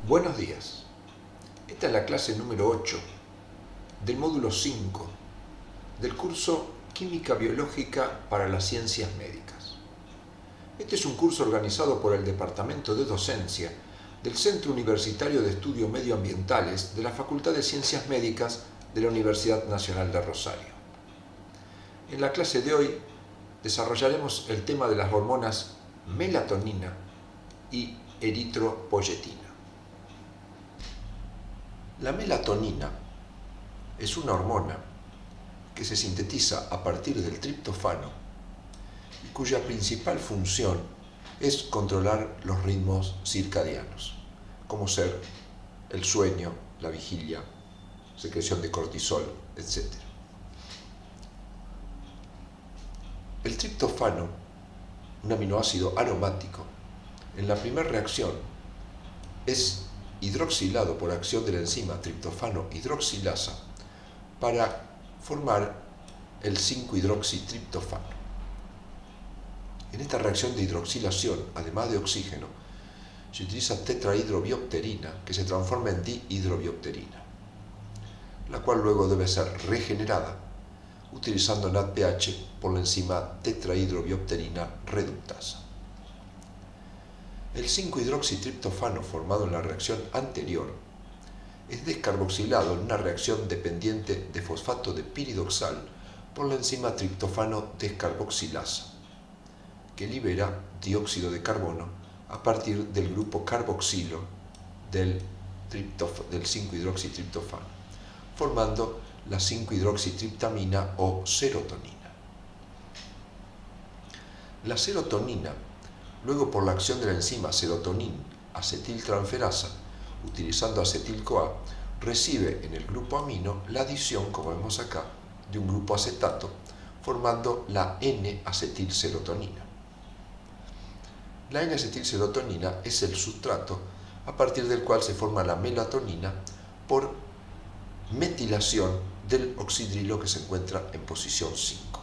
Buenos días. Esta es la clase número 8 del módulo 5 del curso Química Biológica para las Ciencias Médicas. Este es un curso organizado por el Departamento de Docencia del Centro Universitario de Estudios Medioambientales de la Facultad de Ciencias Médicas de la Universidad Nacional de Rosario. En la clase de hoy desarrollaremos el tema de las hormonas melatonina y eritropoyetina. La melatonina es una hormona que se sintetiza a partir del triptofano y cuya principal función es controlar los ritmos circadianos, como ser el sueño, la vigilia, secreción de cortisol, etc. El triptofano, un aminoácido aromático, en la primera reacción es hidroxilado por acción de la enzima triptofano hidroxilasa para formar el 5-hidroxitriptofano. En esta reacción de hidroxilación, además de oxígeno, se utiliza tetrahidrobiopterina, que se transforma en dihidrobiopterina, la cual luego debe ser regenerada utilizando NADPH por la enzima tetrahidrobiopterina reductasa. El 5-hidroxitriptofano formado en la reacción anterior es descarboxilado en una reacción dependiente de fosfato de piridoxal por la enzima triptofano descarboxilasa, que libera dióxido de carbono a partir del grupo carboxilo del 5-hidroxitriptofano, formando la 5-hidroxitriptamina o serotonina. La serotonina, luego por la acción de la enzima serotonin-acetiltransferasa, utilizando acetil-CoA, recibe en el grupo amino la adición, como vemos acá, de un grupo acetato, formando la N-acetilserotonina. La N-acetilserotonina es el sustrato a partir del cual se forma la melatonina por metilación del oxidrilo que se encuentra en posición 5.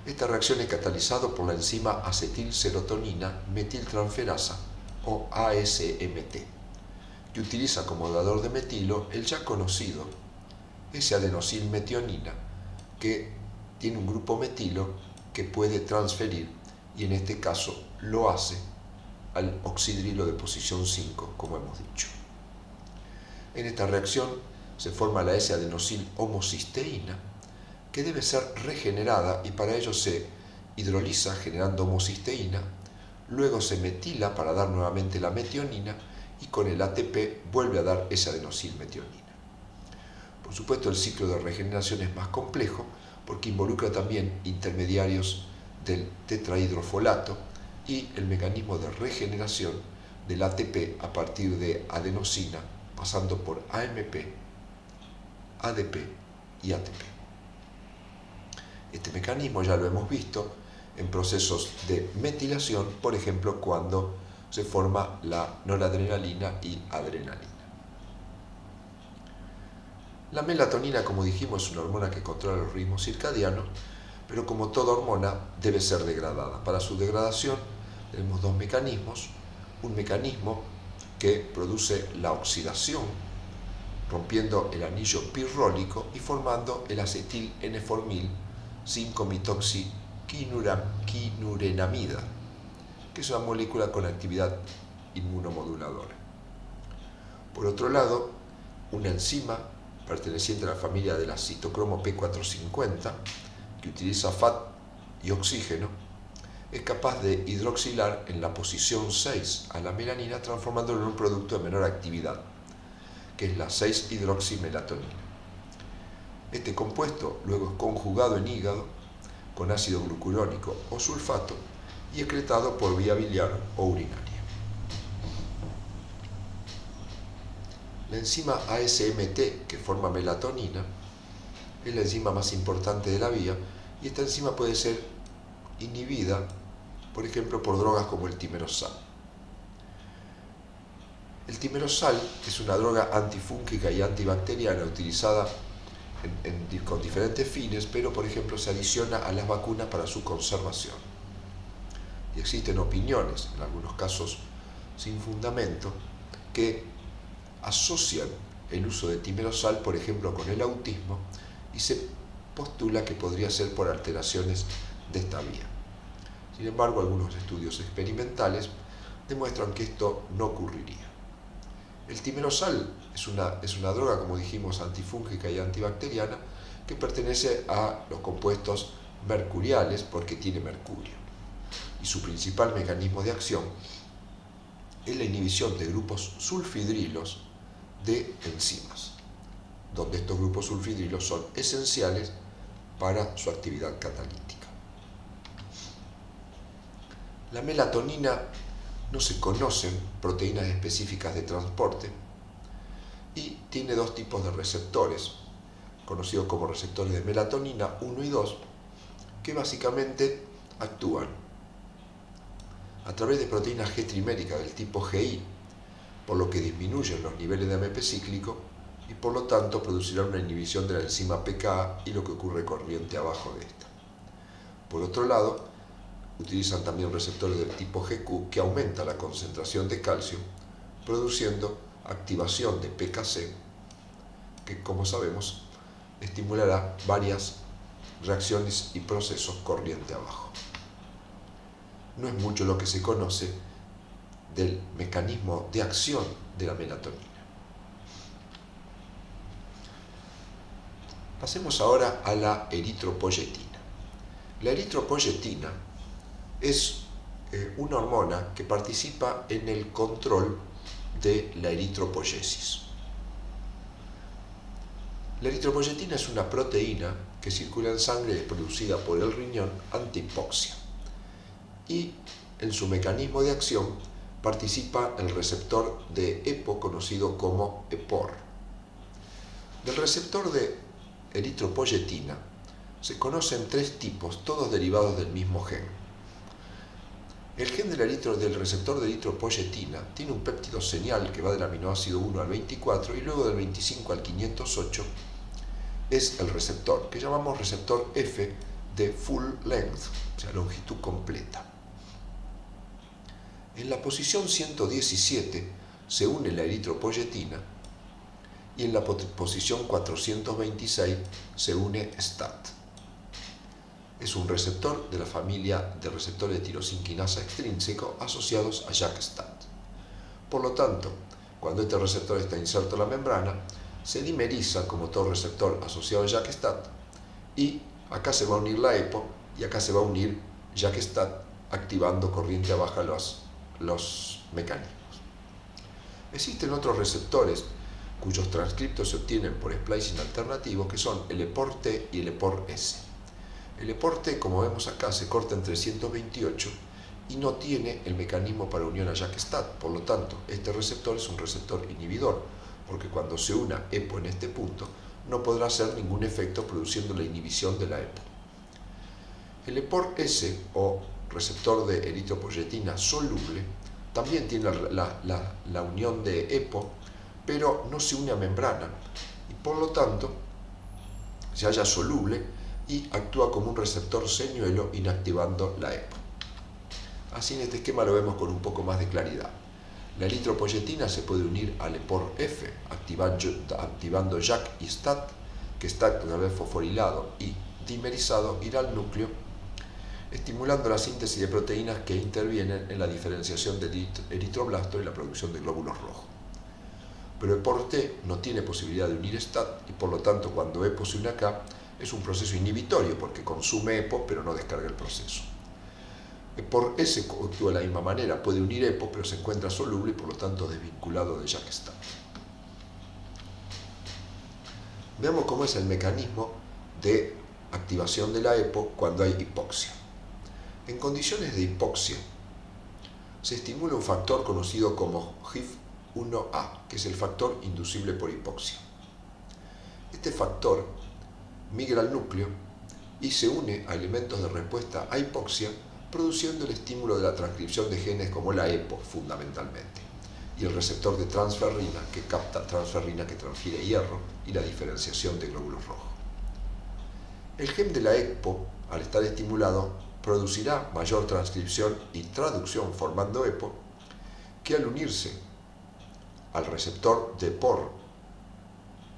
Esta reacción es catalizada por la enzima acetilserotonina metiltransferasa o ASMT, que utiliza como dador de metilo el ya conocido S-adenosilmetionina, que tiene un grupo metilo que puede transferir, y en este caso lo hace, al oxidrilo de posición 5, como hemos dicho. En esta reacción se forma la S-adenosil-homocisteína, que debe ser regenerada y para ello se hidroliza generando homocisteína, luego se metila para dar nuevamente la metionina y con el ATP vuelve a dar esa adenosilmetionina. Por supuesto, el ciclo de regeneración es más complejo porque involucra también intermediarios del tetrahidrofolato y el mecanismo de regeneración del ATP a partir de adenosina, pasando por AMP, ADP y ATP. Este mecanismo ya lo hemos visto en procesos de metilación, por ejemplo, cuando se forma la noradrenalina y adrenalina. La melatonina, como dijimos, es una hormona que controla los ritmos circadianos, pero como toda hormona debe ser degradada. Para su degradación tenemos dos mecanismos. Un mecanismo que produce la oxidación, rompiendo el anillo pirrólico y formando el acetil N-formil 5-metoxiquinurenamida, que es una molécula con actividad inmunomoduladora. Por otro lado, una enzima perteneciente a la familia de la citocromo P450, que utiliza FAT y oxígeno, es capaz de hidroxilar en la posición 6 a la melanina, transformándolo en un producto de menor actividad, que es la 6-hidroximelatonina. Este compuesto luego es conjugado en hígado con ácido glucurónico o sulfato y excretado por vía biliar o urinaria. La enzima ASMT, que forma melatonina, es la enzima más importante de la vía, y esta enzima puede ser inhibida, por ejemplo, por drogas como el timerosal. El timerosal es una droga antifúngica y antibacteriana utilizada con diferentes fines, pero por ejemplo se adiciona a las vacunas para su conservación. Y existen opiniones, en algunos casos sin fundamento, que asocian el uso de timerosal, por ejemplo, con el autismo, y se postula que podría ser por alteraciones de esta vía. Sin embargo, algunos estudios experimentales demuestran que esto no ocurriría. El timerosal es una droga, como dijimos, antifúngica y antibacteriana, que pertenece a los compuestos mercuriales porque tiene mercurio. Y su principal mecanismo de acción es la inhibición de grupos sulfidrilos de enzimas, donde estos grupos sulfidrilos son esenciales para su actividad catalítica. La melatonina no se conocen proteínas específicas de transporte y tiene dos tipos de receptores, conocidos como receptores de melatonina 1 y 2, que básicamente actúan a través de proteínas G triméricas del tipo GI, por lo que disminuyen los niveles de AMP cíclico y por lo tanto producirán una inhibición de la enzima pKa y lo que ocurre corriente abajo de esta. Por otro lado, utilizan también receptores del tipo GQ que aumenta la concentración de calcio, produciendo activación de PKC, que como sabemos estimulará varias reacciones y procesos corriente abajo. No es mucho lo que se conoce del mecanismo de acción de la melatonina. Pasemos ahora a la eritropoyetina. La eritropoyetina es una hormona que participa en el control de la eritropoyesis. La eritropoyetina es una proteína que circula en sangre y es producida por el riñón ante hipoxia. Y en su mecanismo de acción participa el receptor de EPO conocido como EPOR. Del receptor de eritropoyetina se conocen tres tipos, todos derivados del mismo gen. El gen del receptor de eritropoyetina tiene un péptido señal que va del aminoácido 1 al 24 y luego del 25 al 508 es el receptor, que llamamos receptor F de full length, o sea, longitud completa. En la posición 117 se une la eritropoyetina y en la posición 426 se une STAT. Es un receptor de la familia de receptores de tirosinquinasa extrínseco asociados a JAK-STAT. Por lo tanto, cuando este receptor está inserto en la membrana, se dimeriza como todo receptor asociado a JAK-STAT y acá se va a unir la EPO y acá se va a unir JAK-STAT activando corriente baja los mecanismos. Existen otros receptores cuyos transcriptos se obtienen por splicing alternativo que son el EPOR-T y el EPOR-S. El EPOR-T, como vemos acá, se corta en 328 y no tiene el mecanismo para unión a JAK-STAT. Por lo tanto, este receptor es un receptor inhibidor, porque cuando se una EPO en este punto, no podrá hacer ningún efecto produciendo la inhibición de la EPO. El EPOR-S, o receptor de eritropoyetina soluble, también tiene la unión de EPO, pero no se une a membrana, y por lo tanto se halla soluble y actúa como un receptor señuelo inactivando la EPO. Así en este esquema lo vemos con un poco más de claridad. La eritropoyetina se puede unir al EPOR-F, activando JAK y STAT, que STAT, una vez fosforilado y dimerizado, irá al núcleo, estimulando la síntesis de proteínas que intervienen en la diferenciación del eritroblasto y la producción de glóbulos rojos. Pero EPOR-T no tiene posibilidad de unir STAT y por lo tanto cuando EPO se une acá es un proceso inhibitorio porque consume EPO pero no descarga el proceso. EPOR-S actúa de la misma manera, puede unir EPO pero se encuentra soluble y por lo tanto desvinculado de JAK-STAT. Veamos cómo es el mecanismo de activación de la EPO cuando hay hipoxia. En condiciones de hipoxia se estimula un factor conocido como HIF-1A, que es el factor inducible por hipoxia. Este factor migra al núcleo y se une a elementos de respuesta a hipoxia, produciendo el estímulo de la transcripción de genes como la EPO fundamentalmente, y el receptor de transferrina que capta transferrina que transfiere hierro y la diferenciación de glóbulos rojos. El gen de la EPO, al estar estimulado, producirá mayor transcripción y traducción formando EPO, que al unirse al receptor de por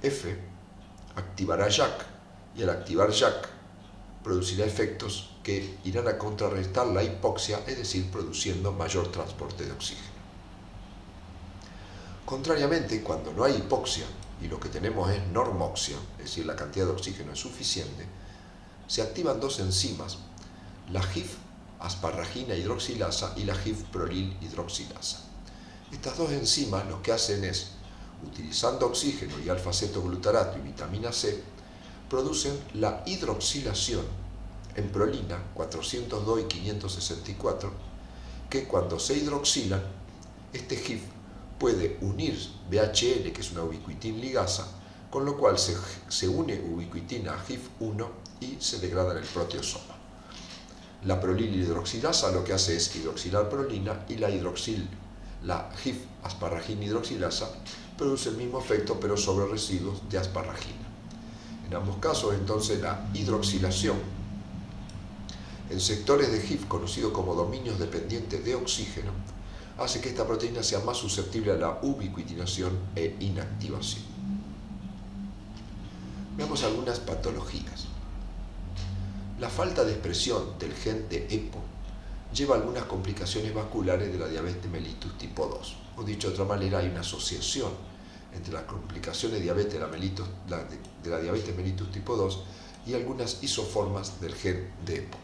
F, activará JAK, y al activar JAK producirá efectos que irán a contrarrestar la hipoxia, es decir, produciendo mayor transporte de oxígeno. Contrariamente, cuando no hay hipoxia y lo que tenemos es normoxia, es decir, la cantidad de oxígeno es suficiente, se activan dos enzimas, la GIF asparragina hidroxilasa y la GIF prolil hidroxilasa. Estas dos enzimas lo que hacen es, utilizando oxígeno y alfa-cetoglutarato y vitamina C, producen la hidroxilación en prolina 402 y 564, que cuando se hidroxilan, este GIF puede unir BHL, que es una ubiquitin ligasa, con lo cual se une ubiquitina a GIF1 y se degrada en el proteosoma. La prolil hidroxilasa lo que hace es hidroxilar prolina, y la GIF asparragina hidroxilasa produce el mismo efecto pero sobre residuos de asparragina. En ambos casos, entonces, la hidroxilación en sectores de GIF conocidos como dominios dependientes de oxígeno hace que esta proteína sea más susceptible a la ubiquitinación e inactivación. Veamos algunas patologías. La falta de expresión del gen de EPO lleva a algunas complicaciones vasculares de la diabetes mellitus tipo 2. O dicho de otra manera, hay una asociación entre las complicaciones de la diabetes mellitus tipo 2 y algunas isoformas del gen de EPO.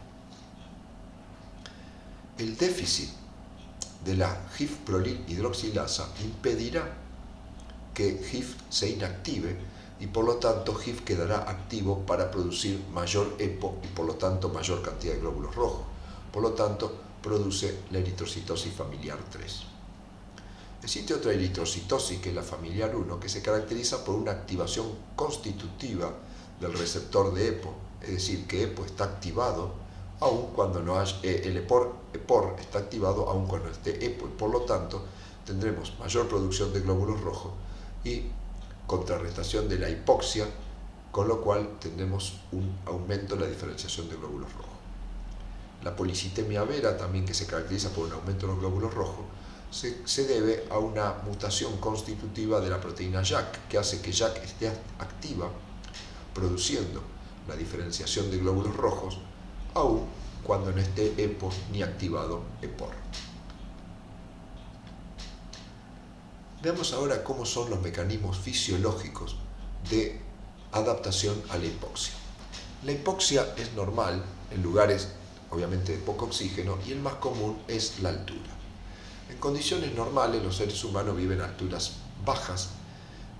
El déficit de la GIF prolil hidroxilasa impedirá que GIF se inactive y por lo tanto GIF quedará activo para producir mayor EPO y por lo tanto mayor cantidad de glóbulos rojos. Por lo tanto, produce la eritrocitosis familiar 3. Existe otra eritrocitosis, que es la familiar 1, que se caracteriza por una activación constitutiva del receptor de EPO, es decir, que EPO está activado aun cuando no haya, el EPOR está activado aun cuando esté EPO, y por lo tanto tendremos mayor producción de glóbulos rojos y contrarrestación de la hipoxia, con lo cual tendremos un aumento en la diferenciación de glóbulos rojos. La policitemia vera, también, que se caracteriza por un aumento de los glóbulos rojos, se debe a una mutación constitutiva de la proteína JAK, que hace que JAK esté activa, produciendo la diferenciación de glóbulos rojos, aun cuando no esté EPO ni activado EPOR. Veamos ahora cómo son los mecanismos fisiológicos de adaptación a la hipoxia. La hipoxia es normal en lugares, obviamente, de poco oxígeno, y el más común es la altura. En condiciones normales, los seres humanos viven a alturas bajas,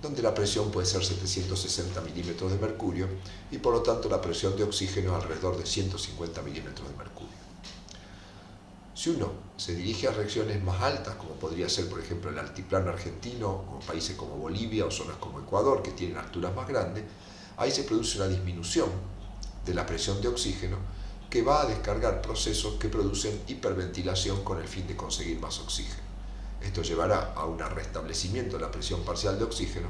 donde la presión puede ser 760 milímetros de mercurio y por lo tanto la presión de oxígeno alrededor de 150 milímetros de mercurio. Si uno se dirige a regiones más altas, como podría ser por ejemplo el altiplano argentino, o países como Bolivia o zonas como Ecuador, que tienen alturas más grandes, ahí se produce una disminución de la presión de oxígeno que va a descargar procesos que producen hiperventilación con el fin de conseguir más oxígeno. Esto llevará a un restablecimiento de la presión parcial de oxígeno,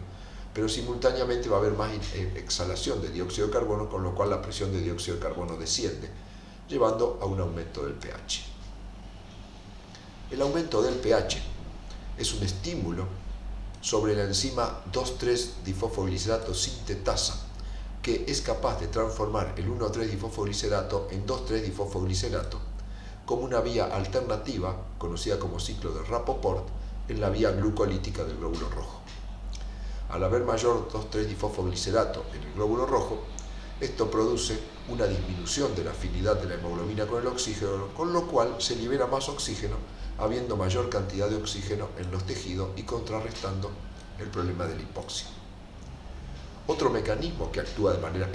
pero simultáneamente va a haber más exhalación de dióxido de carbono, con lo cual la presión de dióxido de carbono desciende, llevando a un aumento del pH. El aumento del pH es un estímulo sobre la enzima 2,3-difosfoglicerato sintetasa, que es capaz de transformar el 1,3-difosfoglicerato en 2,3-difosfoglicerato como una vía alternativa, conocida como ciclo de Rapoport, en la vía glucolítica del glóbulo rojo. Al haber mayor 2,3-difosfoglicerato en el glóbulo rojo, esto produce una disminución de la afinidad de la hemoglobina con el oxígeno, con lo cual se libera más oxígeno, habiendo mayor cantidad de oxígeno en los tejidos y contrarrestando el problema de la hipoxia. Otro mecanismo que actúa de manera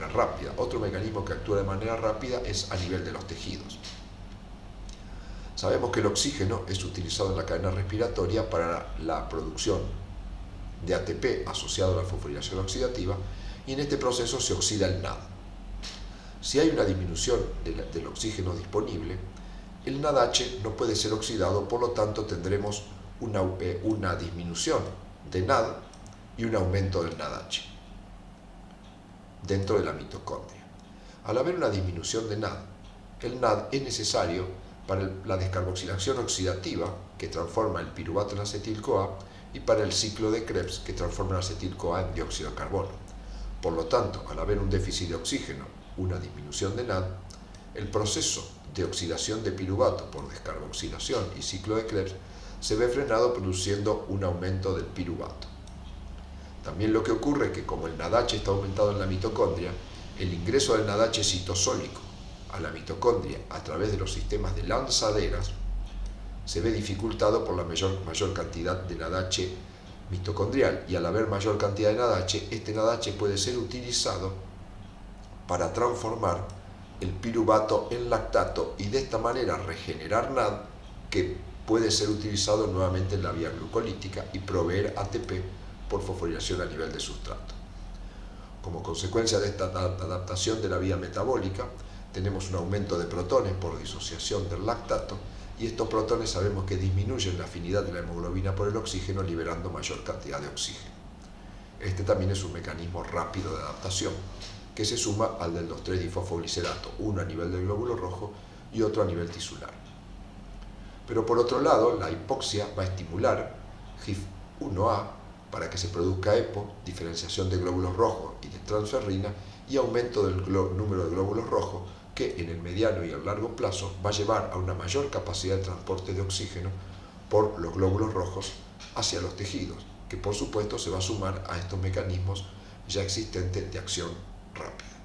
rápida. Otro mecanismo que actúa de manera rápida es a nivel de los tejidos. Sabemos que el oxígeno es utilizado en la cadena respiratoria para la producción de ATP asociado a la fosforilación oxidativa, y en este proceso se oxida el NAD. Si hay una disminución del oxígeno disponible, el NADH no puede ser oxidado, por lo tanto tendremos una disminución de NAD y un aumento del NADH dentro de la mitocondria. Al haber una disminución de NAD, el NAD es necesario para la descarboxilación oxidativa que transforma el piruvato en acetil-CoA, y para el ciclo de Krebs, que transforma el acetil-CoA en dióxido de carbono. Por lo tanto, al haber un déficit de oxígeno, una disminución de NAD, el proceso de oxidación de piruvato por descarboxilación y ciclo de Krebs se ve frenado produciendo un aumento del piruvato. También lo que ocurre es que como el NADH está aumentado en la mitocondria, el ingreso del NADH citosólico a la mitocondria a través de los sistemas de lanzaderas se ve dificultado por la mayor cantidad de NADH mitocondrial, y al haber mayor cantidad de NADH, este NADH puede ser utilizado para transformar el piruvato en lactato y de esta manera regenerar NAD, que puede ser utilizado nuevamente en la vía glucolítica y proveer ATP por fosforilación a nivel de sustrato. Como consecuencia de esta adaptación de la vía metabólica, tenemos un aumento de protones por disociación del lactato, y estos protones sabemos que disminuyen la afinidad de la hemoglobina por el oxígeno, liberando mayor cantidad de oxígeno. Este también es un mecanismo rápido de adaptación, que se suma al del 2,3-difosfoglicerato, uno a nivel del glóbulo rojo y otro a nivel tisular. Pero por otro lado, la hipoxia va a estimular HIF-1A para que se produzca EPO, diferenciación de glóbulos rojos y de transferrina, y aumento del número de glóbulos rojos, que en el mediano y el largo plazo va a llevar a una mayor capacidad de transporte de oxígeno por los glóbulos rojos hacia los tejidos, que por supuesto se va a sumar a estos mecanismos ya existentes de acción rápida.